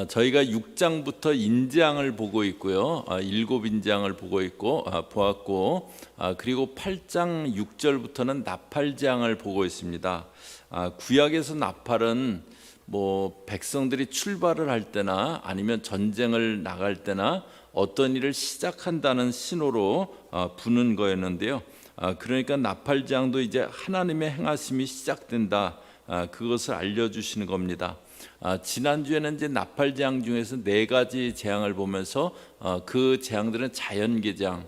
저희가 6장부터 인재앙을 보고 있고요. 7인재앙을 보고 있고 보았고, 그리고 8장 6절부터는 나팔재앙을 보고 있습니다. 구약에서 나팔은 뭐 백성들이 출발을 할 때나 아니면 전쟁을 나갈 때나 어떤 일을 시작한다는 신호로 부는 거였는데요. 그러니까 나팔재앙도 이제 하나님의 행하심이 시작된다, 그것을 알려주시는 겁니다. 지난주에는 이제 나팔재앙 중에서 4가지 재앙을 보면서 그 재앙들은 자연계 재앙,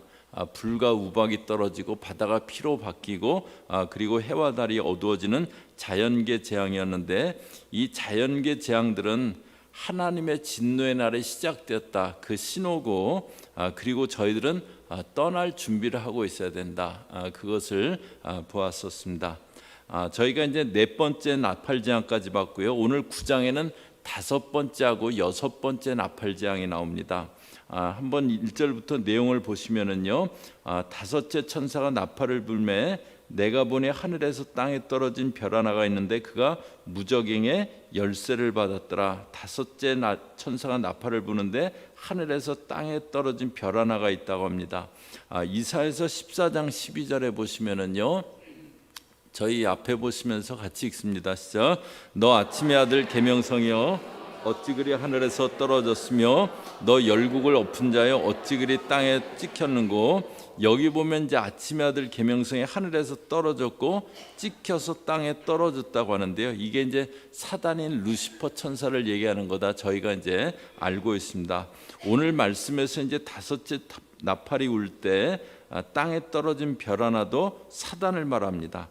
불과 우박이 떨어지고 바다가 피로 바뀌고 그리고 해와 달이 어두워지는 자연계 재앙이었는데, 이 자연계 재앙들은 하나님의 진노의 날이 시작되었다, 그 신호고, 그리고 저희들은 떠날 준비를 하고 있어야 된다, 그것을 보았었습니다. 저희가 이제 4번째 나팔재앙까지 봤고요. 오늘 9장에는 5번째하고 6번째 나팔재앙이 나옵니다. 한번 1절부터 내용을 보시면은요, 5째 천사가 나팔을 불매 내가 보니 하늘에서 땅에 떨어진 별 하나가 있는데 그가 무저갱의 열쇠를 받았더라. 5째 천사가 나팔을 부는데 하늘에서 땅에 떨어진 별 하나가 있다고 합니다. 이사야서 14장 12절에 보시면은요, 저희 앞에 보시면서 같이 읽습니다. 시작. 너 아침의 아들 계명성이여 어찌 그리 하늘에서 떨어졌으며 너 열국을 엎은 자여 어찌 그리 땅에 찍혔는고. 여기 보면 이제 아침의 아들 계명성이 하늘에서 떨어졌고 찍혀서 땅에 떨어졌다고 하는데요. 이게 이제 사단인 루시퍼 천사를 얘기하는 거다, 저희가 이제 알고 있습니다. 오늘 말씀에서 이제 5째 나팔이 울 때 땅에 떨어진 별 하나도 사단을 말합니다.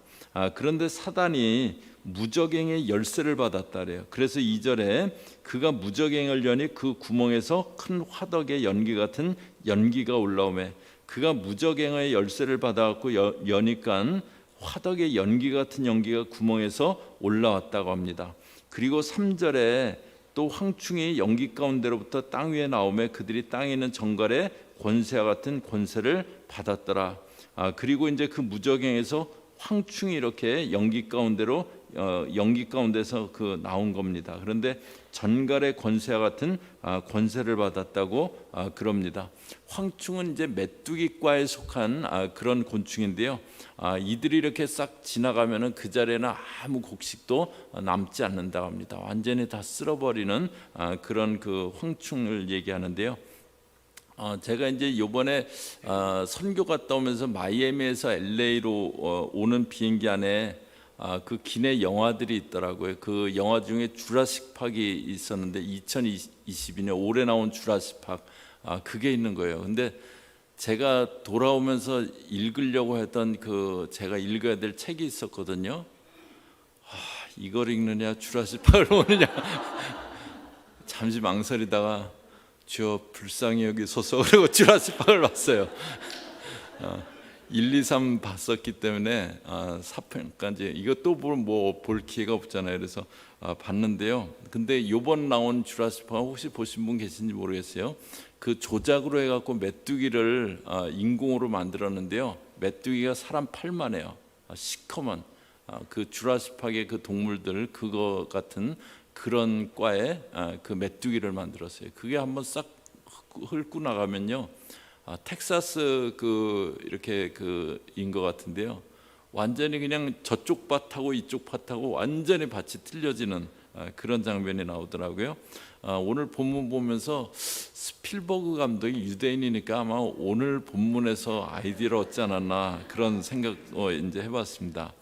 그런데 사단이 무저갱의 열쇠를 받았다래요. 그래서 2절에 그가 무저갱을 여니 그 구멍에서 큰 화덕의 연기 같은 연기가 올라오매, 그가 무저갱의 열쇠를 받아갖고 여니까 화덕의 연기 같은 연기가 구멍에서 올라왔다고 합니다. 그리고 3절에 또 황충이 연기 가운데로부터 땅 위에 나오매 그들이 땅에 있는 정갈의 권세와 같은 권세를 받았더라. 그리고 이제 그 무저갱에서 황충이 이렇게 연기 가운데서 그 나온 겁니다. 그런데 전갈의 권세와 같은 권세를 받았다고 그럽니다. 황충은 이제 메뚜기과에 속한 그런 곤충인데요. 이들이 이렇게 싹 지나가면은 그 자리에는 아무 곡식도 남지 않는다고 합니다. 완전히 다 쓸어버리는 그런 그 황충을 얘기하는데요. 제가 이제 이번에 선교 갔다 오면서 마이애미에서 LA로 오는 비행기 안에 그 기내 영화들이 있더라고요. 그 영화 중에 주라식 팍이 있었는데 2022년 올해 나온 주라식 팍, 그게 있는 거예요. 근데 제가 돌아오면서 읽으려고 했던 그 제가 읽어야 될 책이 있었거든요. 이걸 읽느냐 주라식 팍을 보느냐 잠시 망설이다가 주여 불쌍히 여기소서 그리고 주라식 팍을 봤어요. 1, 2, 3 봤었기 때문에 4편까지 이것도 뭐 볼 기회가 없잖아요. 그래서 봤는데요. 근데 이번 나온 주라식 팍 혹시 보신 분 계신지 모르겠어요. 그 조작으로 해갖고 메뚜기를 인공으로 만들었는데요. 메뚜기가 사람 팔만 해요. 시커먼 그 주라식 팍의 그 동물들 그거 같은 그런 과에 그 메뚜기를 만들었어요. 그게 한번 싹 훑고 나가면요, 텍사스 이렇게 인 것 같은데요. 완전히 그냥 저쪽 밭하고 이쪽 밭하고 완전히 밭이 틀려지는 그런 장면이 나오더라고요. 오늘 본문 보면서 스필버그 감독이 유대인이니까 아마 오늘 본문에서 아이디어를 얻지 않았나 그런 생각 이제 해봤습니다.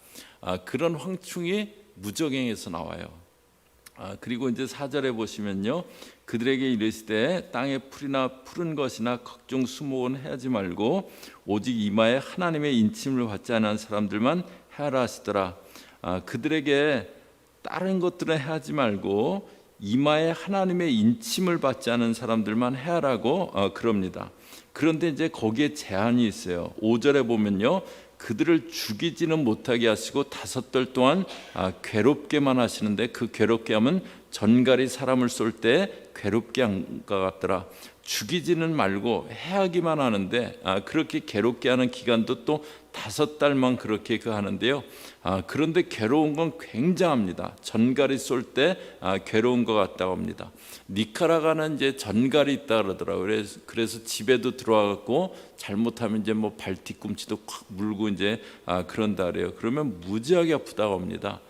그런 황충이 무저갱에서 나와요. 그리고 이제 4절에 보시면요, 그들에게 이르시되 땅에 풀이나 푸른 것이나 각종 수목은 해하지 말고 오직 이마에 하나님의 인침을 받지 않은 사람들만 해하라 하시더라. 그들에게 다른 것들은 해하지 말고 이마에 하나님의 인침을 받지 않은 사람들만 해하라고 그럽니다. 그런데 이제 거기에 제한이 있어요. 5절에 보면요, 그들을 죽이지는 못하게 하시고 5달 동안 괴롭게만 하시는데 그 괴롭게 하면 전갈이 사람을 쏠 때 괴롭게 한 것 같더라. 죽이지는 말고 해하기만 하는데 그렇게 괴롭게 하는 기간도 또 5달만 그렇게 하는데요. 그런데 괴로운 건 굉장합니다. 전갈이 쏠 때 괴로운 것 같다고 합니다. 니카라과는 이제 전갈이 있다 그러더라고요. 그래서 집에도 들어와갖고 잘못하면 이제 뭐 발 뒤꿈치도 콱 물고 이제 그런다 그래요. 그러면 무지하게 아프다고 합니다.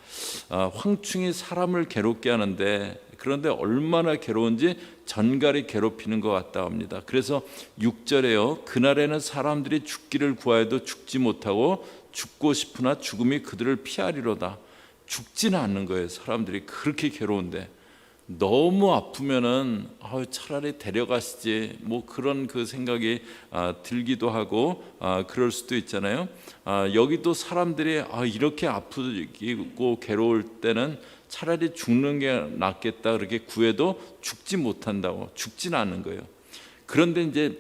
황충이 사람을 괴롭게 하는데, 그런데 얼마나 괴로운지 전갈이 괴롭히는 것 같다 합니다. 그래서 6절에요. 그날에는 사람들이 죽기를 구하여도 죽지 못하고 죽고 싶으나 죽음이 그들을 피하리로다. 죽지는 않는 거예요. 사람들이 그렇게 괴로운데. 너무 아프면은 차라리 데려가시지 뭐 그런 그 생각이 들기도 하고 그럴 수도 있잖아요. 여기도 사람들이 이렇게 아프고 괴로울 때는 차라리 죽는 게 낫겠다 그렇게 구해도 죽지 못한다고, 죽지는 않는 거예요. 그런데 이제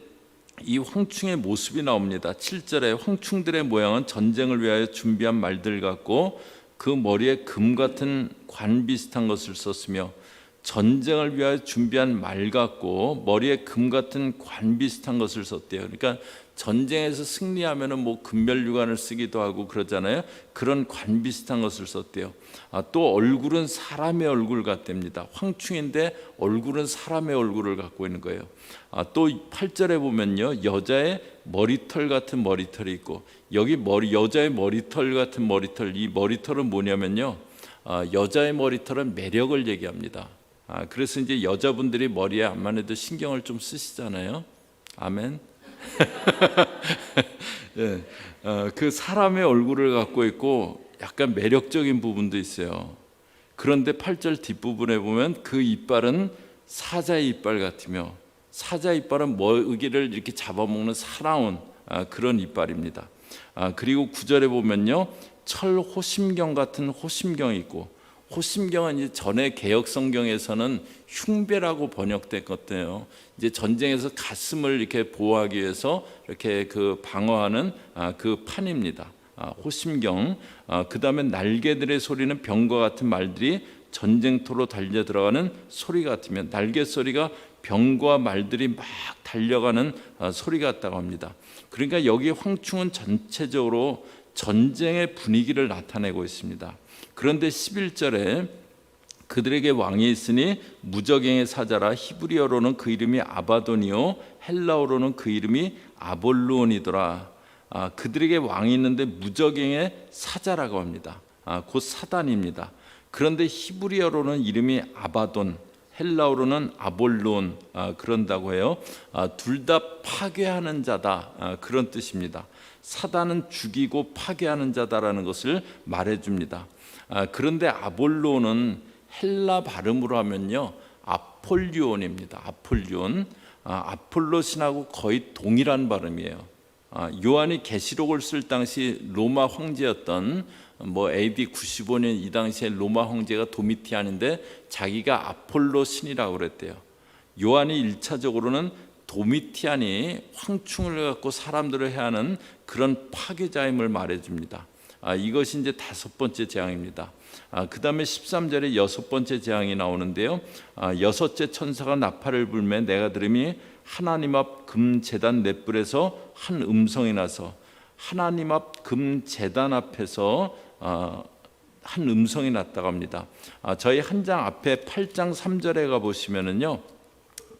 이 황충의 모습이 나옵니다. 7절에 황충들의 모양은 전쟁을 위하여 준비한 말들 같고 그 머리에 금 같은 관 비슷한 것을 썼으며, 전쟁을 위하여 준비한 말 같고 머리에 금 같은 관 비슷한 것을 썼대요. 그러니까 전쟁에서 승리하면은 뭐 금멸류관을 쓰기도 하고 그러잖아요. 그런 관 비슷한 것을 썼대요. 또 얼굴은 사람의 얼굴 같답니다. 황충인데 얼굴은 사람의 얼굴을 갖고 있는 거예요. 또 8절에 보면요, 여자의 머리털 같은 머리털이 있고, 여기 여자의 머리털 같은 머리털, 이 머리털은 뭐냐면요, 여자의 머리털은 매력을 얘기합니다. 그래서 이제 여자분들이 머리에 암만 해도 신경을 좀 쓰시잖아요. 아멘. 네, 그 사람의 얼굴을 갖고 있고 약간 매력적인 부분도 있어요. 그런데 8절 뒷부분에 보면 그 이빨은 사자의 이빨 같으며, 사자 이빨은 먹이를 이렇게 잡아먹는 사나운 그런 이빨입니다. 그리고 9절에 보면요, 철 호심경 같은 호심경이 있고, 호심경은 이제 전에 개역 성경에서는 흉배라고 번역됐거든요. 이제 전쟁에서 가슴을 이렇게 보호하기 위해서 이렇게 그 방어하는 그 판입니다. 호심경. 그다음에 날개들의 소리는 병과 같은 말들이 전쟁터로 달려 들어가는 소리 같으면, 날개 소리가 병과 말들이 막 달려가는 소리 같다고 합니다. 그러니까 여기 황충은 전체적으로 전쟁의 분위기를 나타내고 있습니다. 그런데 11절에 그들에게 왕이 있으니 무저갱의 사자라. 히브리어로는 그 이름이 아바돈이요 헬라어로는 그 이름이 아볼루온이더라. 그들에게 왕이 있는데 무저갱의 사자라고 합니다. 곧 사단입니다. 그런데 히브리어로는 이름이 아바돈, 헬라어로는 아볼루온 그런다고 해요. 둘 다 파괴하는 자다 그런 뜻입니다. 사단은 죽이고 파괴하는 자다라는 것을 말해줍니다. 그런데 아볼로는 헬라 발음으로 하면요, 아폴리온입니다. 아폴리온. 아폴로 신하고 거의 동일한 발음이에요. 요한이 계시록을 쓸 당시 로마 황제였던 뭐 AD 95년 이 당시에 로마 황제가 도미티안인데 자기가 아폴로 신이라고 그랬대요. 요한이 1차적으로는 도미티안이 황충을 갖고 사람들을 해하는 그런 파괴자임을 말해줍니다. 이것이 이제 5번째 재앙입니다. 그 다음에 13절에 6번째 재앙이 나오는데요, 6째 천사가 나팔을 불매 내가 들음이 하나님 앞 금 제단 넷불에서 한 음성이 나서, 하나님 앞 금 제단 앞에서 한 음성이 났다고 합니다. 저희 한 장 앞에 8장 3절에 가보시면은요,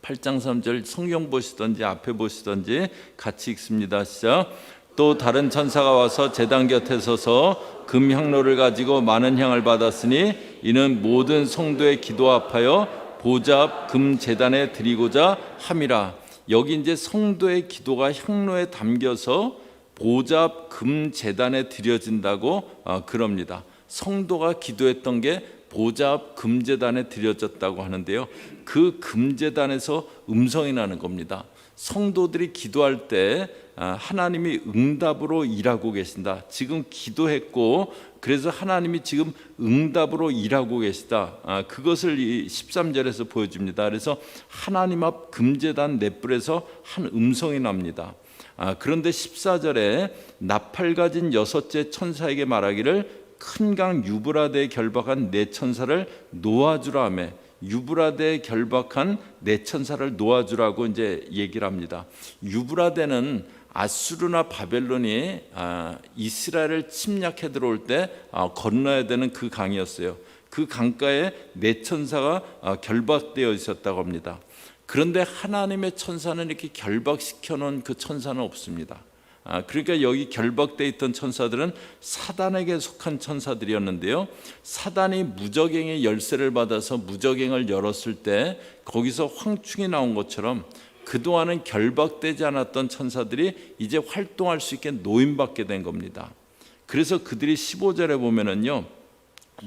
8장 3절 성경 보시든지 앞에 보시든지 같이 읽습니다. 시작. 또 다른 천사가 와서 제단 곁에 서서 금 향로를 가지고 많은 향을 받았으니 이는 모든 성도의 기도 앞하여 보좌 앞 금 제단에 드리고자 함이라. 여기 이제 성도의 기도가 향로에 담겨서 보좌 앞 금 제단에 드려진다고 그럽니다. 성도가 기도했던 게 보좌 앞 금제단에 드려졌다고 하는데요, 그 금제단에서 음성이 나는 겁니다. 성도들이 기도할 때 하나님이 응답으로 일하고 계신다. 지금 기도했고 그래서 하나님이 지금 응답으로 일하고 계시다. 그것을 이 13절에서 보여줍니다. 그래서 하나님 앞 금제단 넷불에서 한 음성이 납니다. 그런데 14절에 나팔 가진 6째 천사에게 말하기를 큰 강 유브라데에 결박한 네 천사를 놓아주라 하며, 유브라데에 결박한 네 천사를 놓아주라고 이제 얘기를 합니다. 유브라데는 아수르나 바벨론이 이스라엘을 침략해 들어올 때 건너야 되는 그 강이었어요. 그 강가에 네 천사가 결박되어 있었다고 합니다. 그런데 하나님의 천사는 이렇게 결박시켜 놓은 그 천사는 없습니다. 그러니까 여기 결박되어 있던 천사들은 사단에게 속한 천사들이었는데요, 사단이 무저갱의 열쇠를 받아서 무저갱을 열었을 때 거기서 황충이 나온 것처럼 그동안은 결박되지 않았던 천사들이 이제 활동할 수 있게 노임받게 된 겁니다. 그래서 그들이 15절에 보면은요,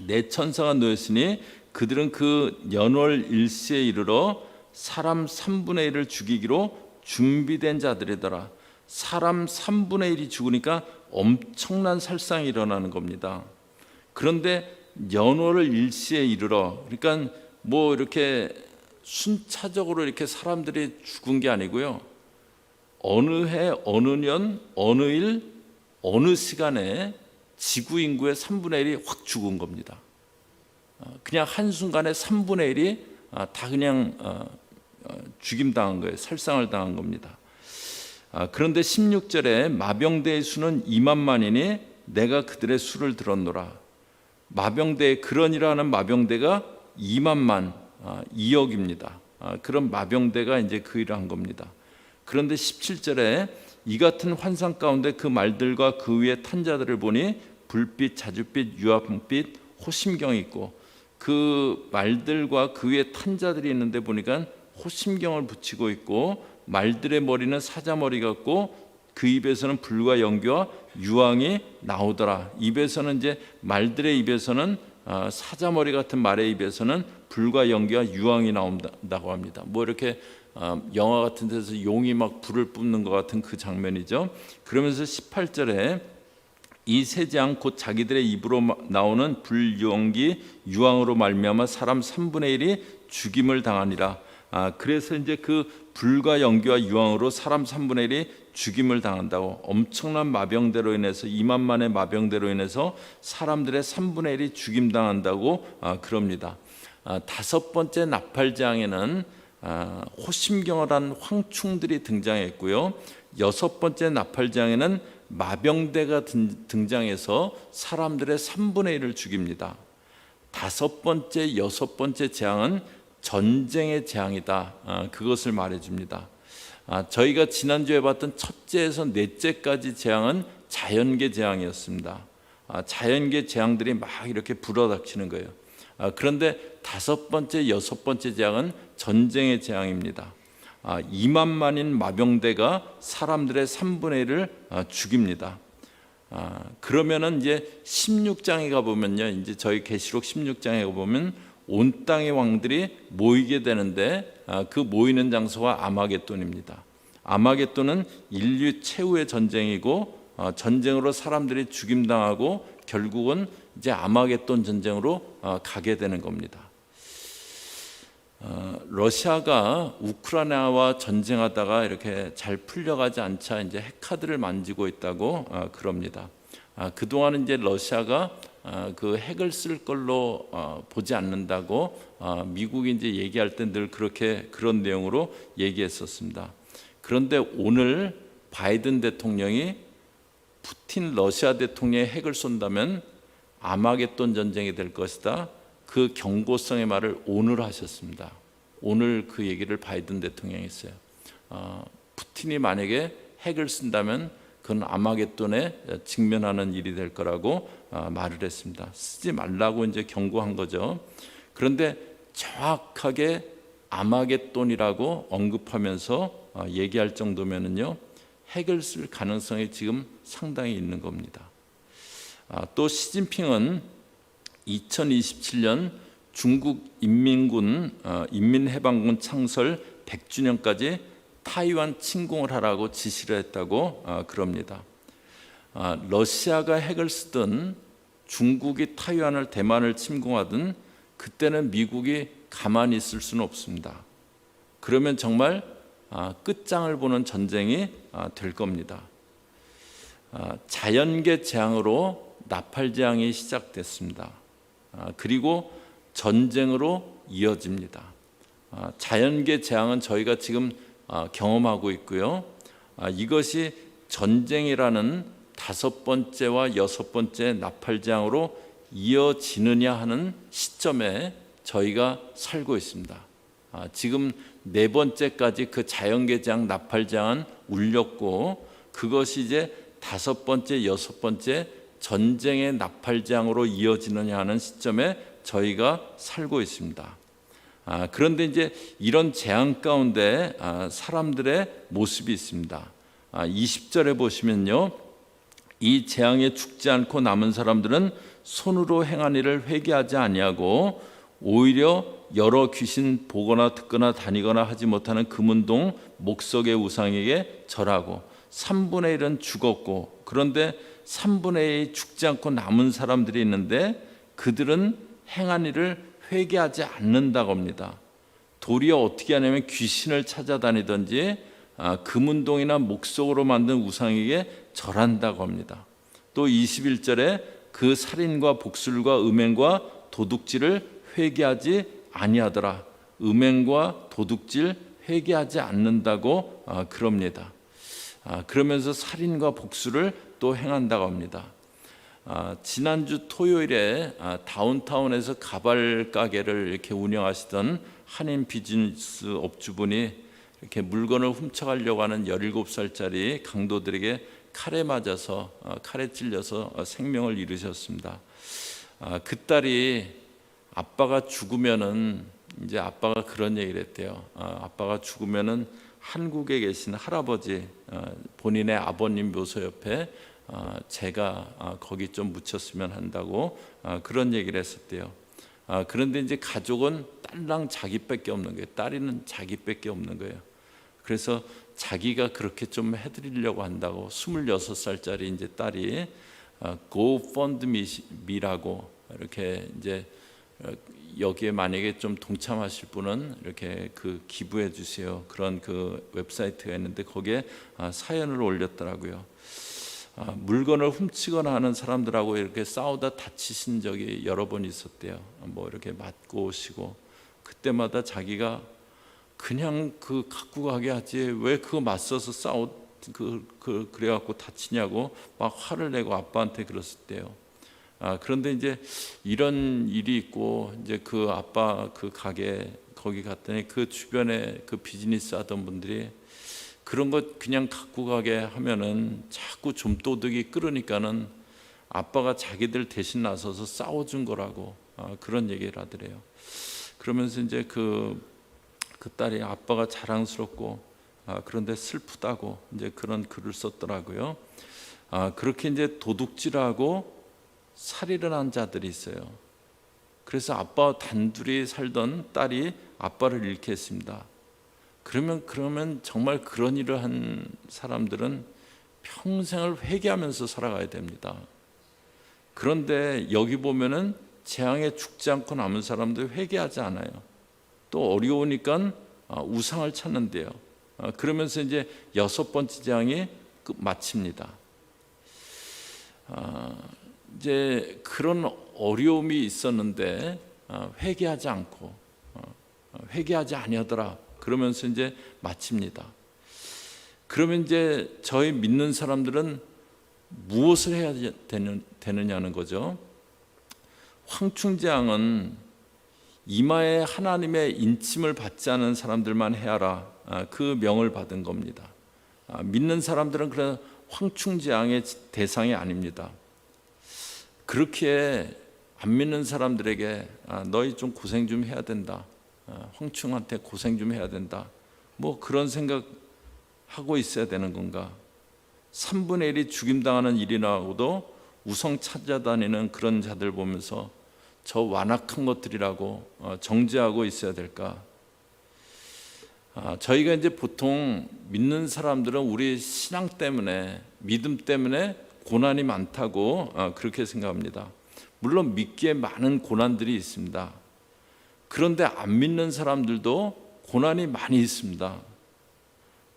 네 천사가 놓였으니 그들은 그 연월 일시에 이르러 사람 3분의 1을 죽이기로 준비된 자들이더라. 사람 3분의 1이 죽으니까 엄청난 살상이 일어나는 겁니다. 그런데 연월을 일시에 이르러, 그러니까 뭐 이렇게 순차적으로 이렇게 사람들이 죽은 게 아니고요, 어느 해, 어느 년, 어느 일, 어느 시간에 지구 인구의 3분의 1이 확 죽은 겁니다. 그냥 한순간에 3분의 1이 다 그냥 죽임당한 거예요. 살상을 당한 겁니다. 그런데 16절에 마병대의 수는 2만만이니 내가 그들의 수를 들었노라. 마병대, 그러니라는 마병대가 2만만, 2억입니다. 그런 마병대가 이제 그 일을 한 겁니다. 그런데 17절에 이 같은 환상 가운데 그 말들과 그 위에 탄 자들을 보니 불빛, 자줏빛, 유황빛, 호심경이 있고, 그 말들과 그 위에 탄 자들이 있는데 보니까 호심경을 붙이고 있고, 말들의 머리는 사자머리 같고 그 입에서는 불과 연기와 유황이 나오더라. 입에서는 이제 말들의 입에서는 사자머리 같은 말의 입에서는 불과 연기와 유황이 나온다고 합니다. 뭐 이렇게 영화 같은 데서 용이 막 불을 뿜는 것 같은 그 장면이죠. 그러면서 18절에 이 세 장 곧 자기들의 입으로 나오는 불, 연기, 유황으로 말미암아 사람 3분의 1이 죽임을 당하니라. 그래서 이제 그 불과 연기와 유황으로 사람 3분의 1이 죽임을 당한다고, 엄청난 마병대로 인해서 2만만의 마병대로 인해서 사람들의 3분의 1이 죽임당한다고 그럽니다. 다섯 번째 나팔장에는 호심경을 한 황충들이 등장했고요, 여섯 번째 나팔장에는 마병대가 등장해서 사람들의 3분의 1을 죽입니다. 다섯 번째, 여섯 번째 재앙은 전쟁의 재앙이다. 그것을 말해줍니다. 저희가 지난주에 봤던 첫째에서 넷째까지 재앙은 자연계 재앙이었습니다. 자연계 재앙들이 막 이렇게 불어닥치는 거예요. 그런데 다섯 번째, 여섯 번째 재앙은 전쟁의 재앙입니다. 2만만인 마병대가 사람들의 3분의 1을 죽입니다. 그러면은 이제 16장에 가 보면요, 이제 저희 계시록 16장에 가 보면 온 땅의 왕들이 모이게 되는데 그 모이는 장소가 아마겟돈입니다. 아마겟돈은 인류 최후의 전쟁이고 전쟁으로 사람들이 죽임당하고 결국은 이제 아마겟돈 전쟁으로 가게 되는 겁니다. 러시아가 우크라이나와 전쟁하다가 이렇게 잘 풀려가지 않자 이제 핵카드를 만지고 있다고 그럽니다. 그동안은 이제 러시아가 그 핵을 쓸 걸로 보지 않는다고 미국이 이제 얘기할 때 늘 그렇게 그런 내용으로 얘기했었습니다. 그런데 오늘 바이든 대통령이 푸틴 러시아 대통령이 핵을 쏜다면 아마겟돈 전쟁이 될 것이다, 그 경고성의 말을 오늘 하셨습니다. 오늘 그 얘기를 바이든 대통령이 했어요. 푸틴이 만약에 핵을 쓴다면 그건 아마겟돈에 직면하는 일이 될 거라고 말을 했습니다. 쓰지 말라고 이제 경고한 거죠. 그런데 정확하게 아마겟돈이라고 언급하면서 얘기할 정도면은요, 핵을 쓸 가능성이 지금 상당히 있는 겁니다. 또 시진핑은 2027년 중국 인민해방군 창설 100주년까지 타이완 침공을 하라고 지시를 했다고 그럽니다. 러시아가 핵을 쓰든 중국이 타이완을, 대만을 침공하든 그때는 미국이 가만히 있을 수는 없습니다. 그러면 정말 끝장을 보는 전쟁이 될 겁니다. 자연계 재앙으로 나팔 재앙이 시작됐습니다. 그리고 전쟁으로 이어집니다. 자연계 재앙은 저희가 지금 경험하고 있고요. 이것이 전쟁이라는 5번째와 6번째 나팔재앙으로 이어지느냐 하는 시점에 저희가 살고 있습니다. 지금 4번째까지 그 자연계 재앙, 나팔재앙은 울렸고, 그것이 이제 5번째, 6번째 전쟁의 나팔재앙으로 이어지느냐 하는 시점에 저희가 살고 있습니다. 그런데 이제 이런 재앙 가운데 사람들의 모습이 있습니다. 20절에 보시면요, 이 재앙에 죽지 않고 남은 사람들은 손으로 행한 일을 회개하지 아니하고 오히려 여러 귀신 보거나 듣거나 다니거나 하지 못하는 금운동 목석의 우상에게 절하고 3분의 1은 죽었고, 그런데 3분의 1이 죽지 않고 남은 사람들이 있는데 그들은 행한 일을 회개하지 않는다고 합니다. 도리어 어떻게 하냐면 귀신을 찾아다니든지 금운동이나 목석으로 만든 우상에게 절한다고 합니다. 또 21절에 그 살인과 복술과 음행과 도둑질을 회개하지 아니하더라. 음행과 도둑질 회개하지 않는다고 그럽니다. 그러면서 살인과 복술을 또 행한다고 합니다. 지난주 토요일에 다운타운에서 가발 가게를 이렇게 운영하시던 한인 비즈니스 업주분이 이렇게 물건을 훔쳐가려고 하는 17살짜리 강도들에게 칼에 맞아서 칼에 찔려서 생명을 잃으셨습니다. 그 딸이 아빠가 죽으면은, 이제 아빠가 그런 얘기를 했대요. 아빠가 죽으면은 한국에 계신 할아버지, 본인의 아버님 묘소 옆에 제가 거기 좀 묻혔으면 한다고 그런 얘기를 했었대요. 그런데 이제 가족은 딸랑 자기밖에 없는 거예요. 딸이는 자기밖에 없는 거예요. 그래서 자기가 그렇게 좀 해드리려고 한다고 26살짜리 이제 딸이 GoFundMe라고 이렇게 이제 여기에 만약에 좀 동참하실 분은 이렇게 그 기부해 주세요. 그런 그 웹사이트가 있는데 거기에 사연을 올렸더라고요. 물건을 훔치거나 하는 사람들하고 이렇게 싸우다 다치신 적이 여러 번 있었대요. 뭐 이렇게 맞고 오시고, 그때마다 자기가 그냥 그 갖고 가게 하지 왜 그거 맞서서 그래갖고 다치냐고 막 화를 내고 아빠한테 그랬을 때요. 그런데 이제 이런 일이 있고, 이제 그 아빠 그 가게 거기 갔더니 그 주변에 그 비즈니스 하던 분들이 그런 것 그냥 갖고 가게 하면은 자꾸 좀도둑이 끌으니까는 아빠가 자기들 대신 나서서 싸워준 거라고 그런 얘기를 하더래요. 그러면서 이제 그 딸이 아빠가 자랑스럽고 그런데 슬프다고 이제 그런 글을 썼더라고요. 그렇게 이제 도둑질하고 살인을 한 자들이 있어요. 그래서 아빠와 단둘이 살던 딸이 아빠를 잃게 했습니다. 그러면 정말 그런 일을 한 사람들은 평생을 회개하면서 살아가야 됩니다. 그런데 여기 보면은 재앙에 죽지 않고 남은 사람들 회개하지 않아요. 또 어려우니까 우상을 찾는데요. 그러면서 이제 6번째 재앙이 마칩니다. 이제 그런 어려움이 있었는데 회개하지 않고 회개하지 아니하더라. 그러면서 이제 마칩니다. 그러면 이제 저희 믿는 사람들은 무엇을 해야 되느냐는 거죠. 황충재앙은 이마에 하나님의 인침을 받지 않은 사람들만 해하라, 그 명을 받은 겁니다. 믿는 사람들은 그런 황충재앙의 대상이 아닙니다. 그렇게 안 믿는 사람들에게 너희 좀 고생 좀 해야 된다, 황충한테 고생 좀 해야 된다, 뭐 그런 생각하고 있어야 되는 건가? 3분의 1이 죽임당하는 일이 나오고도 우상 찾아다니는 그런 자들 보면서 저 완악한 것들이라고 정죄하고 있어야 될까? 저희가 이제 보통 믿는 사람들은 우리 신앙 때문에, 믿음 때문에 고난이 많다고 그렇게 생각합니다. 물론 믿기에 많은 고난들이 있습니다. 그런데 안 믿는 사람들도 고난이 많이 있습니다.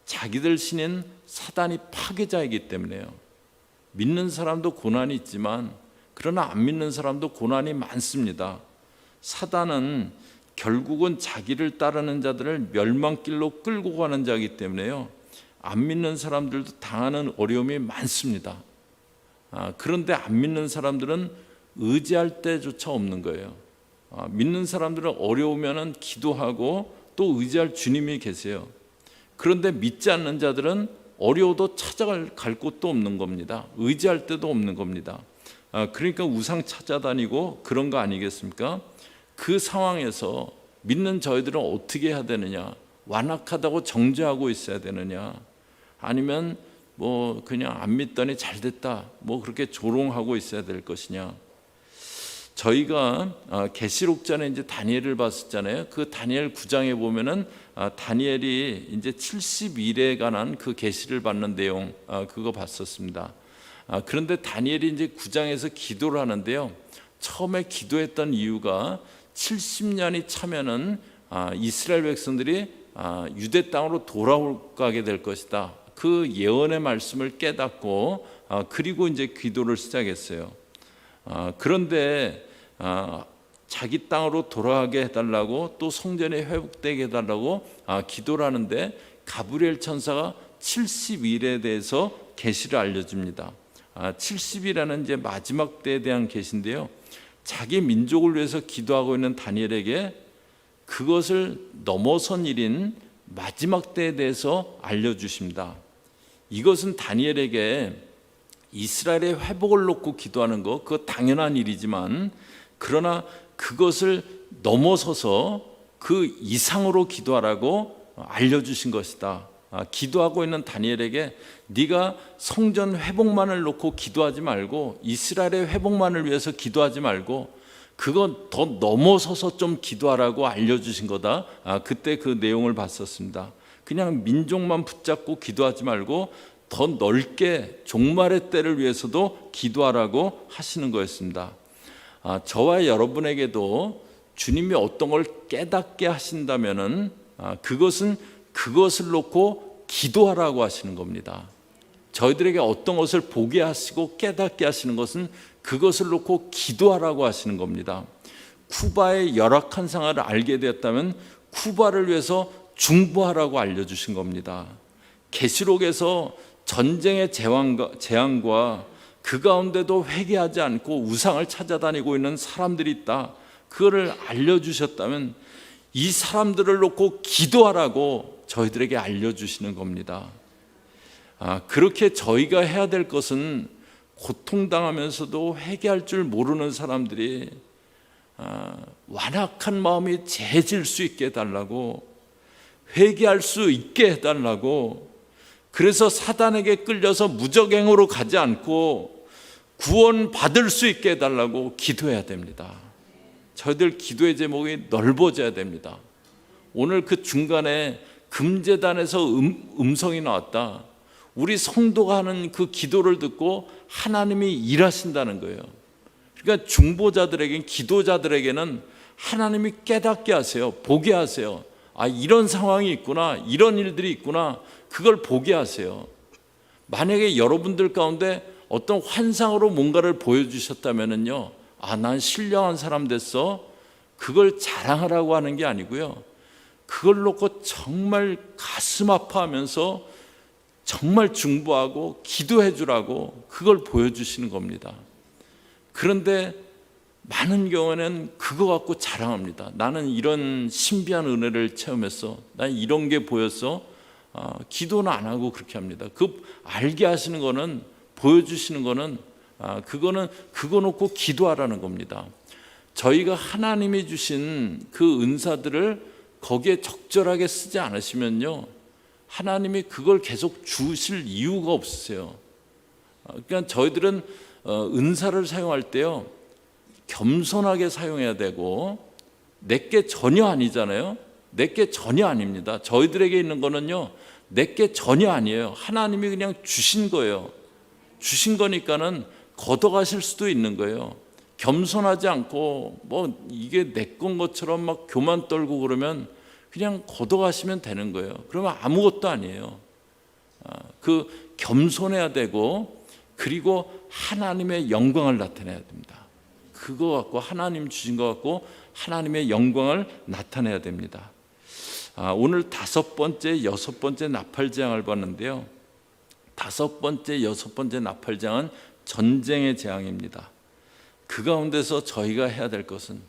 자기들 신인 사단이 파괴자이기 때문에요. 믿는 사람도 고난이 있지만 그러나 안 믿는 사람도 고난이 많습니다. 사단은 결국은 자기를 따르는 자들을 멸망길로 끌고 가는 자이기 때문에요. 안 믿는 사람들도 당하는 어려움이 많습니다. 그런데 안 믿는 사람들은 의지할 때조차 없는 거예요. 믿는 사람들은 어려우면 기도하고 또 의지할 주님이 계세요. 그런데 믿지 않는 자들은 어려워도 찾아갈 곳도 없는 겁니다. 의지할 데도 없는 겁니다. 그러니까 우상 찾아다니고 그런 거 아니겠습니까? 그 상황에서 믿는 저희들은 어떻게 해야 되느냐? 완악하다고 정죄하고 있어야 되느냐? 아니면 뭐 그냥 안 믿더니 잘 됐다, 뭐 그렇게 조롱하고 있어야 될 것이냐? 저희가 계시록전에 이제 다니엘을 봤었잖아요. 그 다니엘 9장에 보면은 다니엘이 이제 70일에 관한 그 계시를 받는 내용, 그거 봤었습니다. 그런데 다니엘이 이제 9장에서 기도를 하는데요. 처음에 기도했던 이유가 70년이 차면은 이스라엘 백성들이 유대 땅으로 돌아가게 될 것이다. 그 예언의 말씀을 깨닫고 그리고 이제 기도를 시작했어요. 그런데 자기 땅으로 돌아가게 해달라고, 또 성전에 회복되게 해달라고 기도를 하는데 가브리엘 천사가 70일에 대해서 계시를 알려줍니다. 70일이라는 이제 마지막 때에 대한 계시인데요. 자기 민족을 위해서 기도하고 있는 다니엘에게 그것을 넘어선 일인 마지막 때에 대해서 알려주십니다. 이것은 다니엘에게 이스라엘의 회복을 놓고 기도하는 거, 그거 당연한 일이지만, 그러나 그것을 넘어서서 그 이상으로 기도하라고 알려주신 것이다. 기도하고 있는 다니엘에게 네가 성전 회복만을 놓고 기도하지 말고, 이스라엘의 회복만을 위해서 기도하지 말고, 그건 더 넘어서서 좀 기도하라고 알려주신 거다. 그때 그 내용을 봤었습니다. 그냥 민족만 붙잡고 기도하지 말고 더 넓게 종말의 때를 위해서도 기도하라고 하시는 거였습니다. 저와 여러분에게도 주님이 어떤 걸 깨닫게 하신다면은 그것을 놓고 기도하라고 하시는 겁니다. 저희들에게 어떤 것을 보게 하시고 깨닫게 하시는 것은 그것을 놓고 기도하라고 하시는 겁니다. 쿠바의 열악한 상황을 알게 되었다면 쿠바를 위해서 중보하라고 알려주신 겁니다. 계시록에서 전쟁의 재앙과 그 가운데도 회개하지 않고 우상을 찾아다니고 있는 사람들이 있다, 그거를 알려주셨다면 이 사람들을 놓고 기도하라고 저희들에게 알려주시는 겁니다. 그렇게 저희가 해야 될 것은 고통당하면서도 회개할 줄 모르는 사람들이 완악한 마음이 재질 수 있게 해달라고, 회개할 수 있게 해달라고, 그래서 사단에게 끌려서 무적행으로 가지 않고 구원받을 수 있게 해달라고 기도해야 됩니다. 저희들 기도의 제목이 넓어져야 됩니다. 오늘 그 중간에 금제단에서 음성이 나왔다. 우리 성도가 하는 그 기도를 듣고 하나님이 일하신다는 거예요. 그러니까 중보자들에게, 기도자들에게는 하나님이 깨닫게 하세요. 보게 하세요. 이런 상황이 있구나, 이런 일들이 있구나, 그걸 보게 하세요. 만약에 여러분들 가운데 어떤 환상으로 뭔가를 보여주셨다면요, 난 신령한 사람 됐어, 그걸 자랑하라고 하는 게 아니고요, 그걸 놓고 정말 가슴 아파하면서 정말 중보하고 기도해 주라고 그걸 보여주시는 겁니다. 그런데 많은 경우에는 그거 갖고 자랑합니다. 나는 이런 신비한 은혜를 체험했어, 난 이런 게 보였어. 기도는 안 하고 그렇게 합니다. 그 알게 하시는 거는, 보여주시는 거는, 그거 놓고 기도하라는 겁니다. 저희가 하나님이 주신 그 은사들을 거기에 적절하게 쓰지 않으시면요, 하나님이 그걸 계속 주실 이유가 없으세요. 그러니까 저희들은 은사를 사용할 때요, 겸손하게 사용해야 되고, 내게 전혀 아니잖아요. 내게 전혀 아닙니다. 저희들에게 있는 거는요, 내게 전혀 아니에요. 하나님이 그냥 주신 거예요. 주신 거니까는 걷어가실 수도 있는 거예요. 겸손하지 않고 뭐 이게 내 건 것처럼 막 교만 떨고 그러면 그냥 걷어가시면 되는 거예요. 그러면 아무것도 아니에요. 그 겸손해야 되고, 그리고 하나님의 영광을 나타내야 됩니다. 그거 갖고, 하나님 주신 거 갖고 하나님의 영광을 나타내야 됩니다. 오늘 5번째, 6번째 나팔 재앙을 봤는데요. 5번째, 6번째 나팔 재앙은 전쟁의 재앙입니다. 그 가운데서 저희가 해야 될 것은,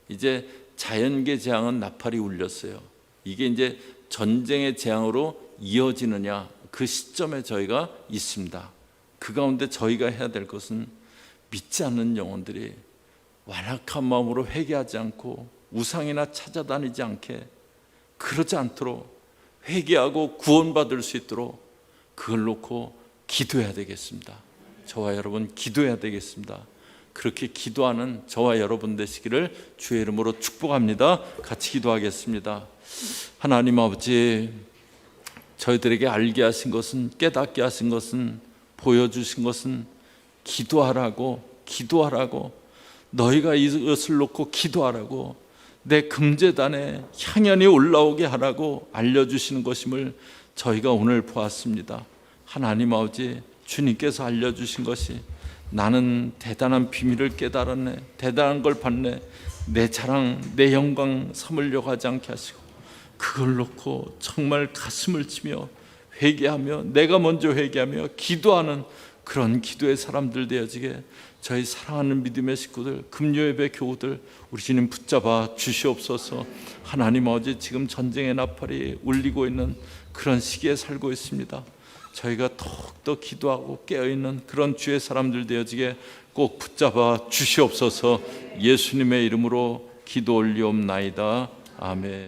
이제 자연계 재앙은 나팔이 울렸어요. 이게 이제 전쟁의 재앙으로 이어지느냐, 그 시점에 저희가 있습니다. 그 가운데 저희가 해야 될 것은 믿지 않는 영혼들이 완악한 마음으로 회개하지 않고 우상이나 찾아다니지 않게, 그러지 않도록 회개하고 구원받을 수 있도록 그걸 놓고 기도해야 되겠습니다. 저와 여러분 기도해야 되겠습니다. 그렇게 기도하는 저와 여러분 되시기를 주의 이름으로 축복합니다. 같이 기도하겠습니다. 하나님 아버지, 저희들에게 알게 하신 것은, 깨닫게 하신 것은, 보여주신 것은 기도하라고, 너희가 이것을 놓고 기도하라고, 내 금제단에 향연이 올라오게 하라고 알려주시는 것임을 저희가 오늘 보았습니다. 하나님 아버지, 주님께서 알려주신 것이, 나는 대단한 비밀을 깨달았네, 대단한 걸 봤네, 내 자랑, 내 영광 삼으려고 하지 않게 하시고, 그걸 놓고 정말 가슴을 치며 회개하며, 내가 먼저 회개하며 기도하는 그런 기도의 사람들 되어지게 저희 사랑하는 믿음의 식구들, 금요예배 교우들 우리 주님 붙잡아 주시옵소서. 하나님 아버지, 지금 전쟁의 나팔이 울리고 있는 그런 시기에 살고 있습니다. 저희가 더욱더 기도하고 깨어있는 그런 주의 사람들 되어지게 꼭 붙잡아 주시옵소서. 예수님의 이름으로 기도 올리옵나이다. 아멘.